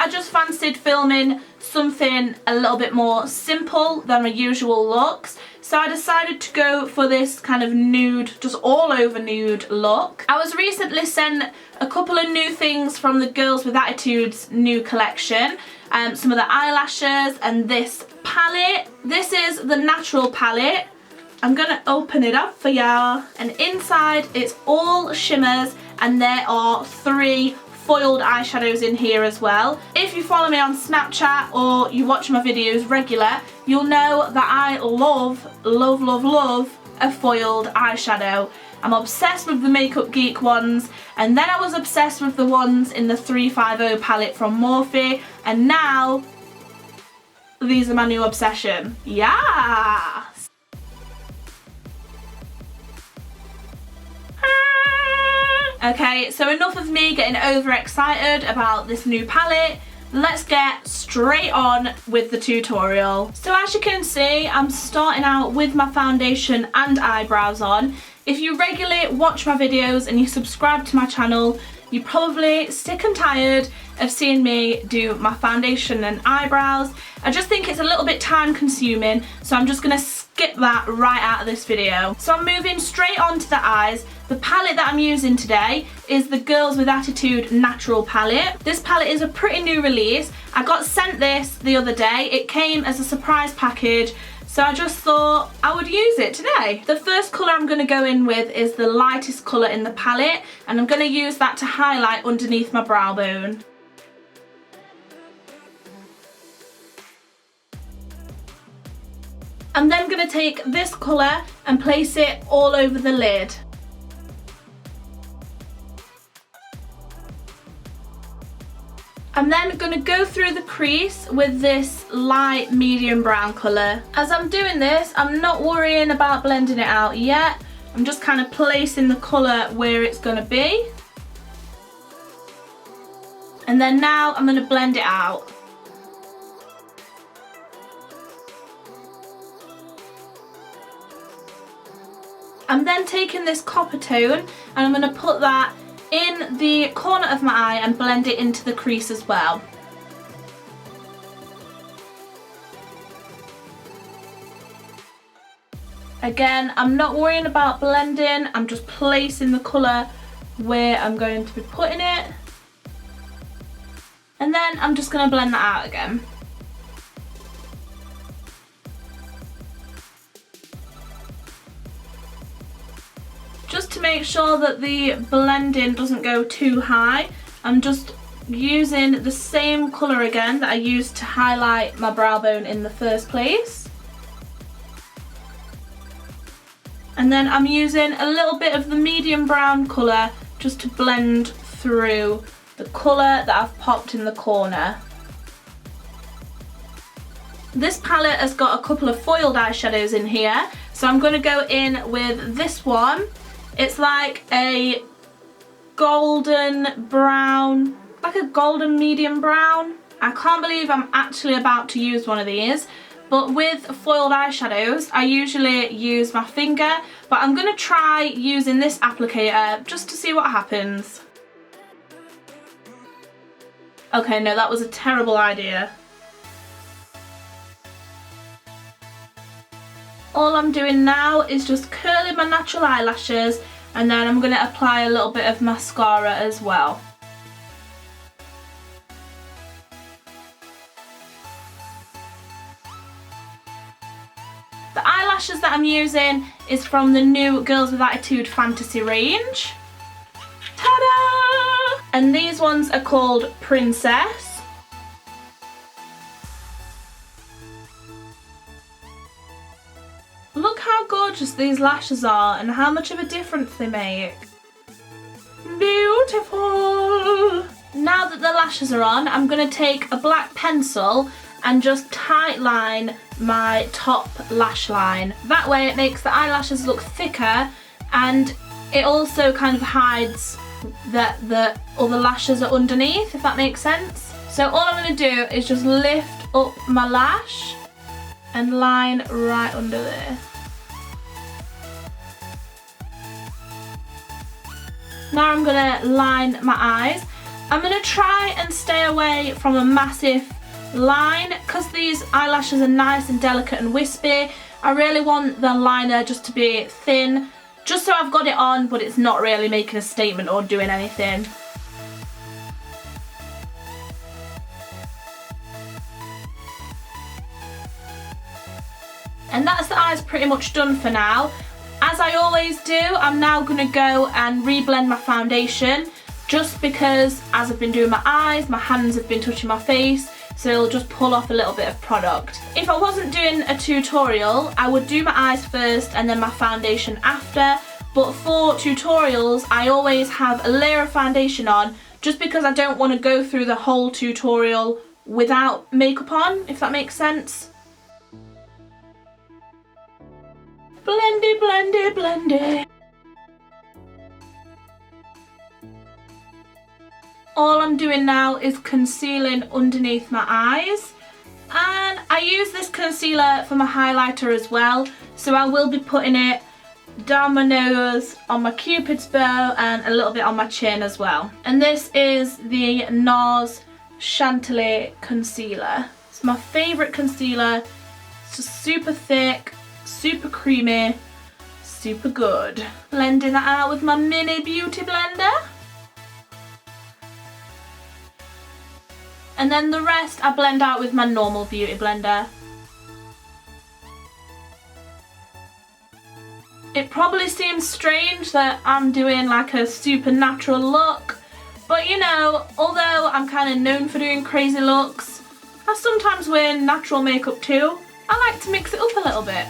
I just fancied filming something a little bit more simple than my usual looks. So I decided to go for this kind of nude, just all over nude look. I was recently sent a couple of new things from the Girls with Attitude's new collection. Some of the eyelashes and this palette. This is the natural palette. I'm gonna open it up for y'all. And inside it's all shimmers, and there are 3 foiled eyeshadows in here as well. If you follow me on Snapchat or you watch my videos regular, you'll know that I love a foiled eyeshadow. I'm obsessed with the Makeup Geek ones, and then I was obsessed with the ones in the 350 palette from Morphe, and now these are my new obsession. Yeah. Okay, so enough of me getting overexcited about this new palette. Let's get straight on with the tutorial. So as you can see, I'm starting out with my foundation and eyebrows on. If you regularly watch my videos and you subscribe to my channel, you're probably sick and tired of seeing me do my foundation and eyebrows. I just think it's a little bit time consuming, so I'm just gonna skip that right out of this video. So I'm moving straight on to the eyes. The palette that I'm using today is the Girls with Attitude Natural palette. This palette is a pretty new release. I got sent this the other day. It came as a surprise package, so I just thought I would use it today. The first colour I'm going to go in with is the lightest colour in the palette, and I'm going to use that to highlight underneath my brow bone. I'm then going to take this colour and place it all over the lid. I'm then going to go through the crease with this light medium brown colour. As I'm doing this, I'm not worrying about blending it out yet. I'm just kind of placing the colour where it's going to be. And then now I'm going to blend it out. I'm then taking this copper tone and I'm going to put that in the corner of my eye and blend it into the crease as well. Again, I'm not worrying about blending, I'm just placing the colour where I'm going to be putting it. And then I'm just going to blend that out again. Just to make sure that the blending doesn't go too high, I'm just using the same colour again that I used to highlight my brow bone in the first place. And then I'm using a little bit of the medium brown colour just to blend through the colour that I've popped in the corner. This palette has got a couple of foiled eyeshadows in here, so I'm going to go in with this one. It's like a golden brown, like a golden medium brown. I can't believe I'm actually about to use one of these, but with foiled eyeshadows I usually use my finger, but I'm going to try using this applicator just to see what happens. Okay, no, that was a terrible idea. All I'm doing now is just curling my natural eyelashes, and then I'm going to apply a little bit of mascara as well. The eyelashes that I'm using is from the new Girls with Attitude Fantasy range. Ta-da! And these ones are called Princess. Look how gorgeous these lashes are and how much of a difference they make. Beautiful! Now that the lashes are on, I'm going to take a black pencil and just tightline my top lash line. That way it makes the eyelashes look thicker, and it also kind of hides that the other lashes are underneath, if that makes sense. So all I'm going to do is just lift up my lash and line right under there. Now I'm going to line my eyes. I'm going to try and stay away from a massive line because these eyelashes are nice and delicate and wispy. I really want the liner just to be thin, just so I've got it on but it's not really making a statement or doing anything. And that's the eyes pretty much done for now. As I always do, I'm now going to go and reblend my foundation, just because as I've been doing my eyes, my hands have been touching my face, so it'll just pull off a little bit of product. If I wasn't doing a tutorial, I would do my eyes first and then my foundation after, but for tutorials I always have a layer of foundation on, just because I don't want to go through the whole tutorial without makeup on, if that makes sense. Blendy, blendy, blendy. All I'm doing now is concealing underneath my eyes, and I use this concealer for my highlighter as well, so I will be putting it down my nose, on my cupid's bow, and a little bit on my chin as well. And this is the NARS Chantilly concealer. It's my favourite concealer. It's just super thick, super creamy, super good. Blending that out with my mini beauty blender. And then the rest I blend out with my normal beauty blender. It probably seems strange that I'm doing like a supernatural look, but you know, although I'm kind of known for doing crazy looks, I sometimes wear natural makeup too. I like to mix it up a little bit.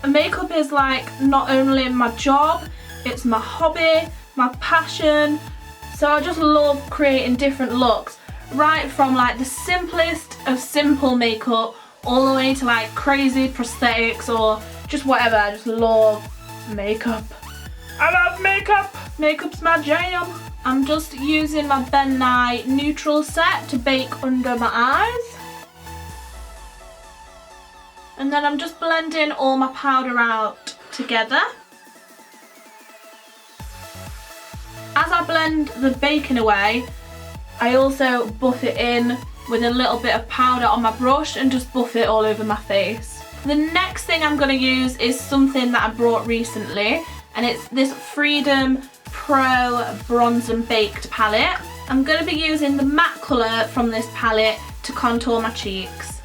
Makeup is like not only my job, it's my hobby, my passion, so I just love creating different looks, right from like the simplest of simple makeup all the way to like crazy prosthetics or just whatever. I just love makeup. I love makeup! Makeup's my jam. I'm just using my Ben Nye neutral set to bake under my eyes. And then I'm just blending all my powder out together. As I blend the baking away, I also buff it in with a little bit of powder on my brush and just buff it all over my face. The next thing I'm going to use is something that I brought recently, and it's this Freedom Pro Bronze and Baked palette. I'm going to be using the matte colour from this palette to contour my cheeks.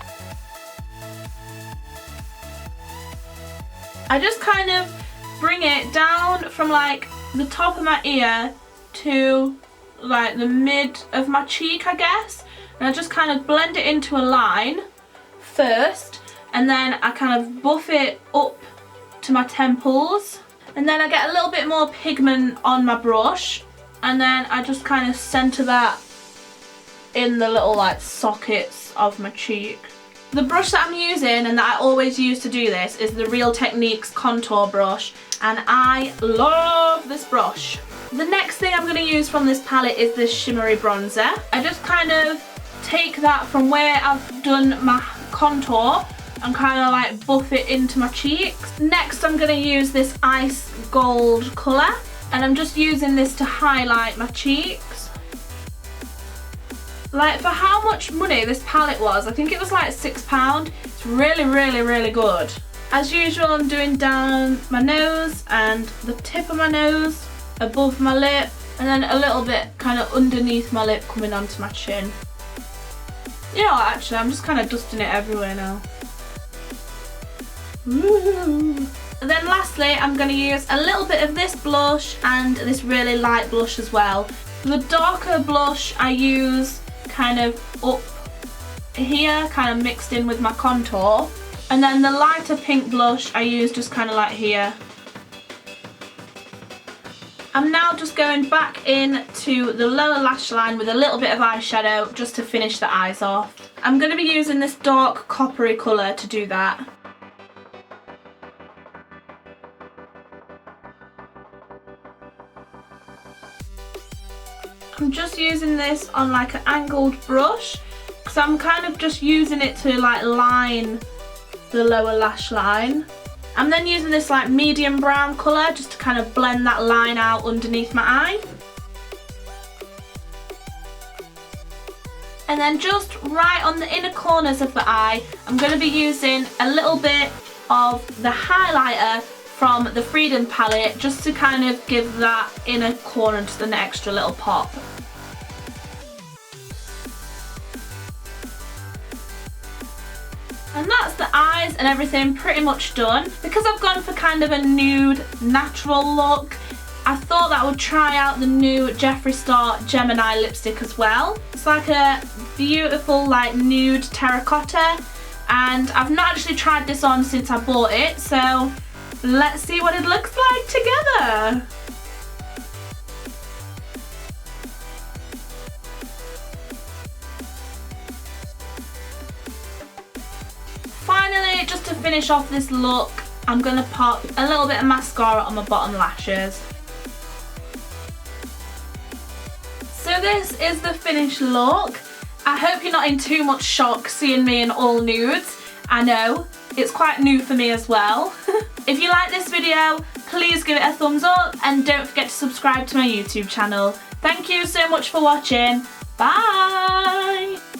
I just kind of bring it down from like the top of my ear to like the mid of my cheek, I guess. And I just kind of blend it into a line first, and then I kind of buff it up to my temples. And then I get a little bit more pigment on my brush, and then I just kind of centre that in the little like sockets of my cheek. The brush that I'm using and that I always use to do this is the Real Techniques contour brush, and I love this brush. The next thing I'm going to use from this palette is this shimmery bronzer. I just kind of take that from where I've done my contour and kind of like buff it into my cheeks. Next I'm going to use this ice gold colour, and I'm just using this to highlight my cheeks. Like, for how much money this palette was, I think it was like £6. It's really, really, really good. As usual, I'm doing down my nose and the tip of my nose, above my lip, and then a little bit kind of underneath my lip coming onto my chin. You know what, actually, I'm just kind of dusting it everywhere now. Ooh. And then lastly, I'm going to use a little bit of this blush and this really light blush as well. The darker blush I use kind of up here, kind of mixed in with my contour, and then the lighter pink blush I use just kind of like here. I'm now just going back in to the lower lash line with a little bit of eyeshadow just to finish the eyes off. I'm going to be using this dark coppery colour to do that. I'm just using this on like an angled brush because I'm kind of just using it to like line the lower lash line. I'm then using this like medium brown colour just to kind of blend that line out underneath my eye. And then just right on the inner corners of the eye, I'm going to be using a little bit of the highlighter from the Freedom palette just to kind of give that inner corner just an extra little pop. And that's the eyes and everything pretty much done. Because I've gone for kind of a nude, natural look, I thought that I would try out the new Jeffree Star Gemini lipstick as well. It's like a beautiful like nude terracotta, and I've not actually tried this on since I bought it, so let's see what it looks like together. Finally, just to finish off this look, I'm going to pop a little bit of mascara on my bottom lashes. So this is the finished look. I hope you're not in too much shock seeing me in all nudes. I know, it's quite new for me as well. If you like this video, please give it a thumbs up and don't forget to subscribe to my YouTube channel. Thank you so much for watching. Bye!